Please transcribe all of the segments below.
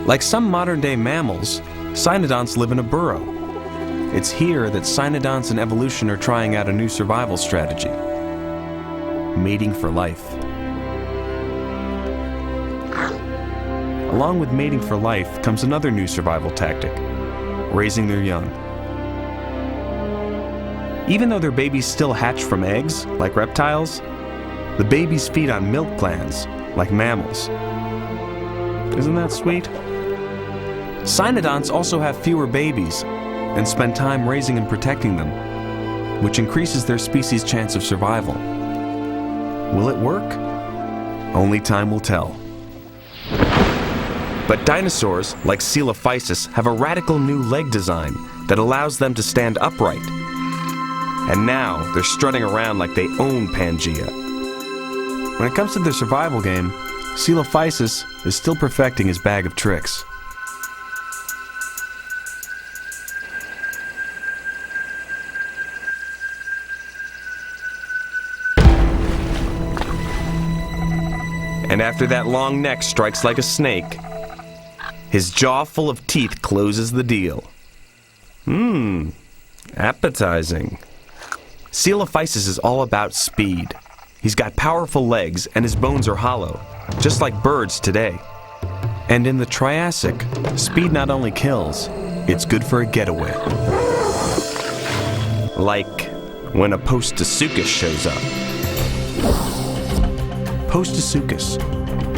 Like some modern-day mammals, cynodonts live in a burrow. It's here that cynodonts and evolution are trying out a new survival strategy: mating for life. Along with mating for life comes another new survival tactic: raising their young. Even though their babies still hatch from eggs, like reptiles, the babies feed on milk glands, like mammals. Isn't that sweet? Cynodonts also have fewer babies and spend time raising and protecting them, which increases their species' chance of survival. Will it work? Only time will tell. But dinosaurs, like Coelophysis, have a radical new leg design that allows them to stand upright. And now they're strutting around like they own Pangea. When it comes to their survival game, Coelophysis is still perfecting his bag of tricks. And after that long neck strikes like a snake, his jaw full of teeth closes the deal. Appetizing. Coelophysis is all about speed. He's got powerful legs and his bones are hollow, just like birds today. And in the Triassic, speed not only kills, it's good for a getaway. Like when a Postosuchus shows up. Postosuchus.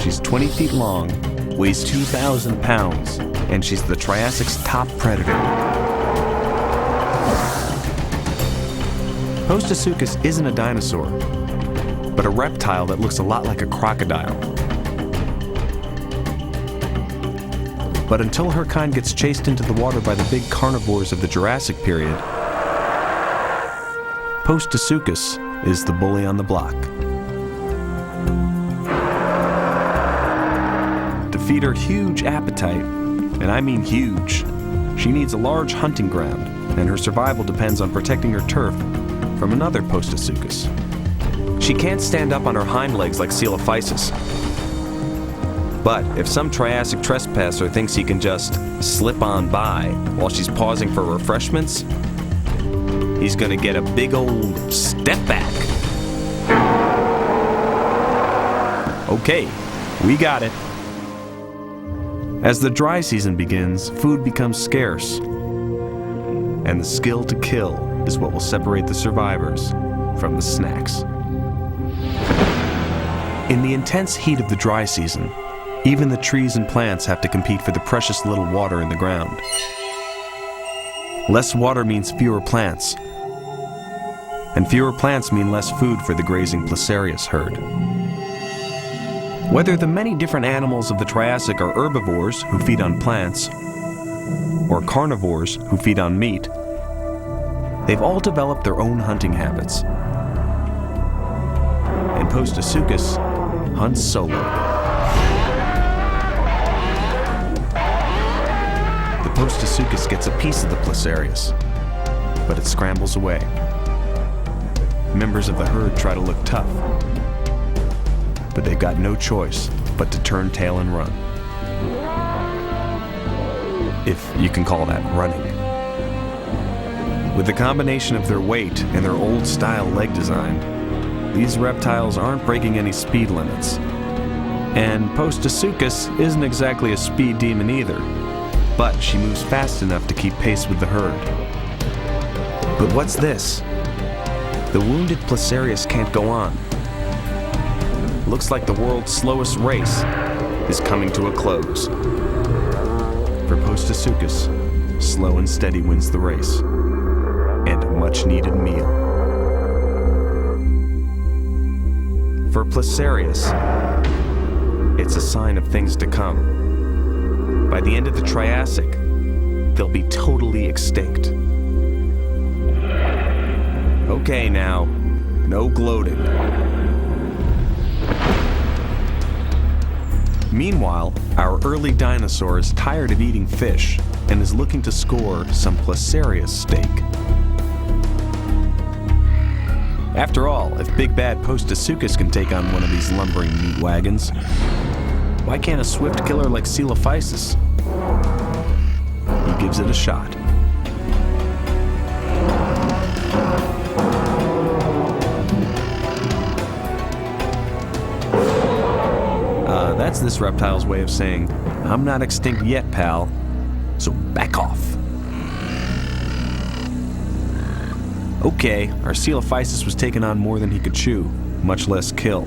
She's 20 feet long, weighs 2,000 pounds, and she's the Triassic's top predator. Postosuchus isn't a dinosaur, but a reptile that looks a lot like a crocodile. But until her kind gets chased into the water by the big carnivores of the Jurassic period, Postosuchus is the bully on the block. To feed her huge appetite, and I mean huge, she needs a large hunting ground, and her survival depends on protecting her turf from another Postosuchus. She can't stand up on her hind legs like Coelophysis. But if some Triassic trespasser thinks he can just slip on by while she's pausing for refreshments, he's gonna get a big old step back. Okay, we got it. As the dry season begins, food becomes scarce, and the skill to kill is what will separate the survivors from the snacks. In the intense heat of the dry season, even the trees and plants have to compete for the precious little water in the ground. Less water means fewer plants, and fewer plants mean less food for the grazing Placerius herd. Whether the many different animals of the Triassic are herbivores who feed on plants, or carnivores who feed on meat, they've all developed their own hunting habits. And Postosuchus hunts solo. The Postosuchus gets a piece of the Placerius, but it scrambles away. Members of the herd try to look tough, but they've got no choice but to turn tail and run. If you can call that running. With the combination of their weight and their old-style leg design, these reptiles aren't breaking any speed limits. And Postosuchus isn't exactly a speed demon either, but she moves fast enough to keep pace with the herd. But what's this? The wounded Placerius can't go on. Looks like the world's slowest race is coming to a close. For Postosuchus, slow and steady wins the race, and a much-needed meal. For Placerius, it's a sign of things to come. By the end of the Triassic, they'll be totally extinct. Okay now, no gloating. Meanwhile, our early dinosaur is tired of eating fish and is looking to score some Placerius steak. After all, if Big Bad Postosuchus can take on one of these lumbering meat wagons, Why can't a swift killer like Coelophysis? He gives it a shot. That's this reptile's way of saying, I'm not extinct yet, pal, so back off. Okay, our Coelophysis was taking on more than he could chew, much less kill.